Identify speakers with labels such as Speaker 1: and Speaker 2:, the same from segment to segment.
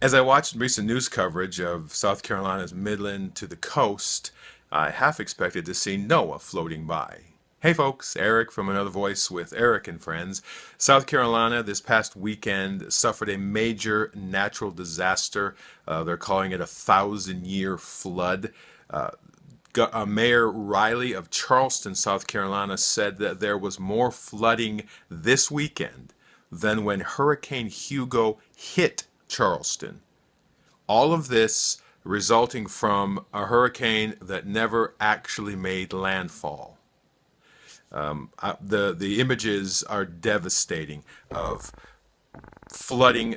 Speaker 1: As I watched recent news coverage of South Carolina's Midland to the coast, I half expected to see Noah floating by. Hey folks, Eric from Another Voice with Eric and Friends. South Carolina this past weekend suffered a major natural disaster. They're calling it a 1,000-year flood. Uh, Mayor Riley of Charleston, South Carolina, said that there was more flooding this weekend than when Hurricane Hugo hit Charleston. All of this resulting from a hurricane that never actually made landfall. The images are devastating of flooding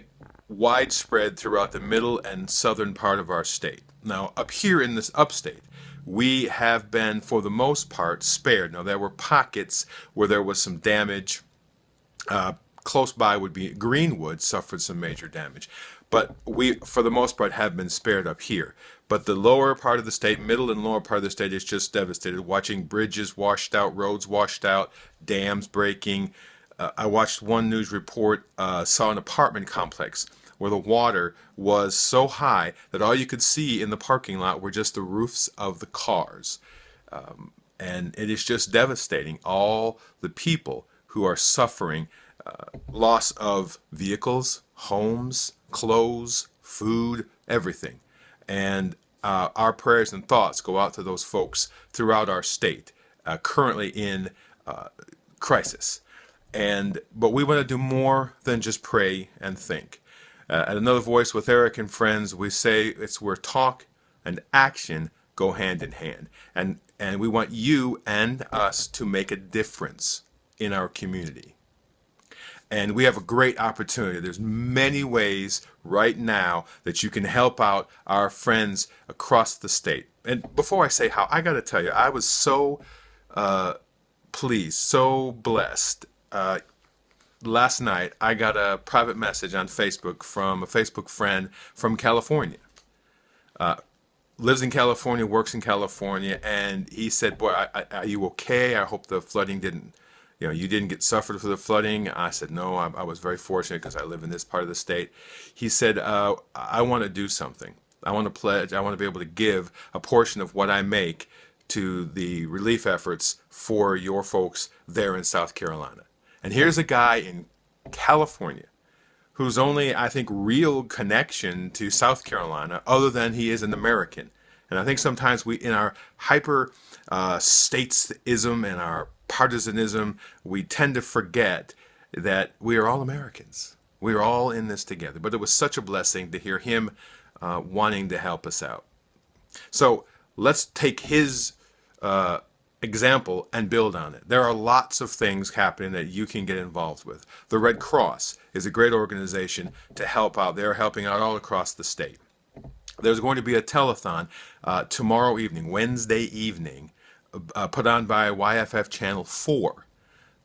Speaker 1: widespread throughout the middle and southern part of our state. Now, up here in this upstate, we have been, for the most part, spared. Now, there were pockets where there was some damage. Close by would be Greenwood, suffered some major damage. But we, for the most part, have been spared up here. But the lower part of the state, middle and lower part of the state is just devastated. Watching bridges washed out, roads washed out, dams breaking. I watched one news report, saw an apartment complex where the water was so high that all you could see in the parking lot were just the roofs of the cars. And it is just devastating. All the people who are suffering loss of vehicles, homes, clothes, food, everything. And our prayers and thoughts go out to those folks throughout our state currently in crisis. But we want to do more than just pray and think. At Another Voice with Eric and Friends, we say it's where talk and action go hand in hand. And we want you and us to make a difference in our community. And we have a great opportunity. There's many ways right now that you can help out our friends across the state. And before I say how, I got to tell you, I was so pleased, so blessed. Last night, I got a private message on Facebook from a Facebook friend from California. Lives in California, works in California, and he said, "Boy, are you okay? I hope the flooding didn't, you didn't get suffered for the flooding." I said, "No, I was very fortunate because I live in this part of the state." He said, "I want to do something. I want to pledge. I want to be able to give a portion of what I make to the relief efforts for your folks there in South Carolina." And here's a guy in California whose only, I think, real connection to South Carolina, other than he is an American. And I think sometimes we, in our hyper statesism and our partisanism, we tend to forget that we are all Americans. We are all in this together. But it was such a blessing to hear him wanting to help us out. So let's take his example and build on it. There are lots of things happening that you can get involved with. The Red Cross is a great organization to help out. They're helping out all across the state. There's going to be a telethon tomorrow evening, Wednesday evening, put on by YFF Channel 4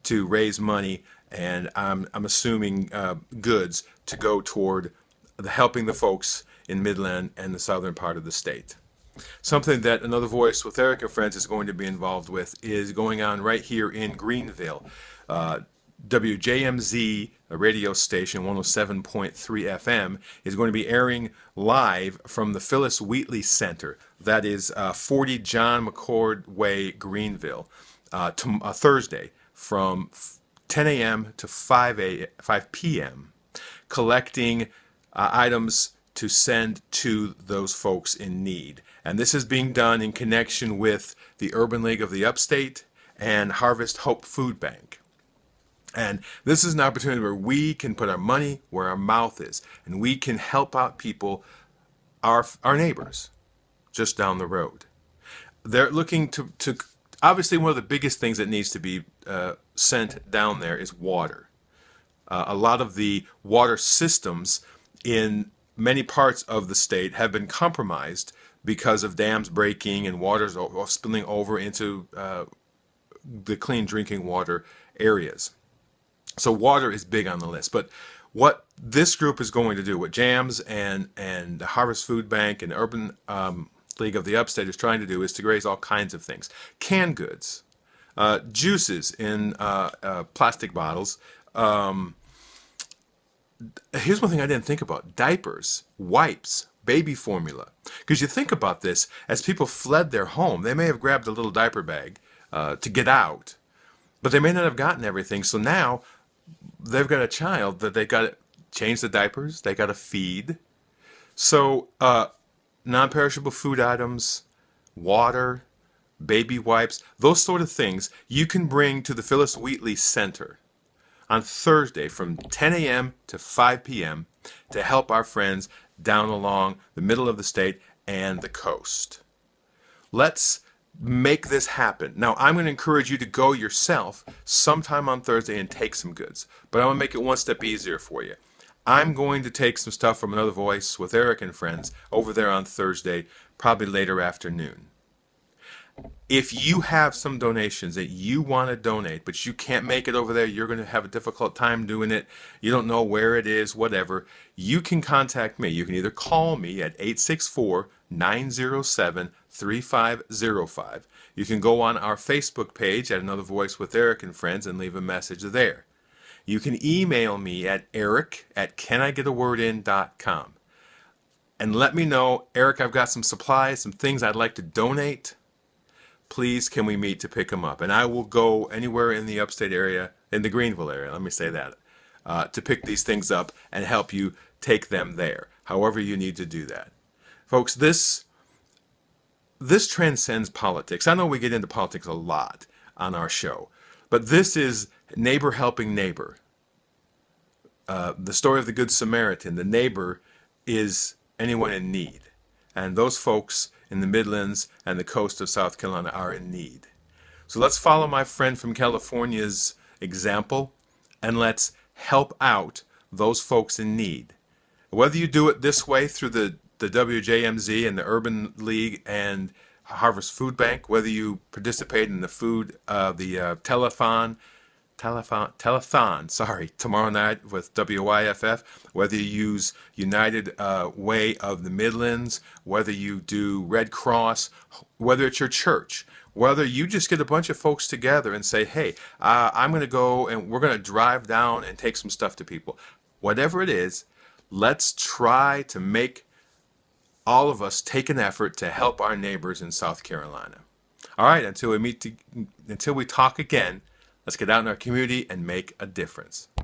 Speaker 1: to raise money, and I'm assuming goods to go toward helping the folks in Midland and the southern part of the state. Something that Another Voice with Eric and Friends is going to be involved with is going on right here in Greenville. WJMZ, a radio station, 107.3 FM, is going to be airing live from the Phyllis Wheatley Center. That is 40 John McCord Way, Greenville, Thursday from 10 a.m. to 5 p.m., collecting items to send to those folks in need. And this is being done in connection with the Urban League of the Upstate and Harvest Hope Food Bank. And this is an opportunity where we can put our money where our mouth is, and we can help out people, our neighbors, just down the road. They're looking to obviously, one of the biggest things that needs to be sent down there is water. A lot of the water systems in many parts of the state have been compromised because of dams breaking and water spilling over into the clean drinking water areas. So water is big on the list. But what this group is going to do, what JAMS and the Harvest Food Bank and the Urban League of the Upstate is trying to do, is to raise all kinds of things. Canned goods, juices in plastic bottles, Here's one thing I didn't think about: diapers, wipes, baby formula. Because you think about this, as people fled their home, they may have grabbed a little diaper bag to get out, but they may not have gotten everything. So now they've got a child that they got to change the diapers, they got to feed. So non-perishable food items, water, baby wipes, those sort of things you can bring to the Phyllis Wheatley Center on Thursday from 10 a.m. to 5 p.m. to help our friends down along the middle of the state and the coast. Let's make this happen. Now, I'm going to encourage you to go yourself sometime on Thursday and take some goods, but I'm going to make it one step easier for you. I'm going to take some stuff from Another Voice with Eric and friends over there on Thursday, probably later afternoon. If you have some donations that you want to donate, but you can't make it over there, you're going to have a difficult time doing it, you don't know where it is, whatever, you can contact me. You can either call me at 864-907-3505. You can go on our Facebook page at Another Voice with Eric and Friends and leave a message there. You can email me at eric@canIgetawordin.com and let me know, Eric, I've got some supplies, some things I'd like to donate. Please, can we meet to pick them up? And I will go anywhere in the upstate area, in the Greenville area, let me say that, to pick these things up and help you take them there, however you need to do that. Folks, this transcends politics. I know we get into politics a lot on our show, but this is neighbor helping neighbor. The story of the Good Samaritan, the neighbor is anyone in need. And those folks in the Midlands and the coast of South Carolina are in need. So let's follow my friend from California's example and let's help out those folks in need. Whether you do it this way through the WJMZ and the Urban League and Harvest Food Bank, whether you participate in the telethon, tomorrow night with WYFF, whether you use United Way of the Midlands, whether you do Red Cross, whether it's your church, whether you just get a bunch of folks together and say, hey, I'm going to go and we're going to drive down and take some stuff to people. Whatever it is, let's try to make all of us take an effort to help our neighbors in South Carolina. All right, until we talk again, let's get out in our community and make a difference.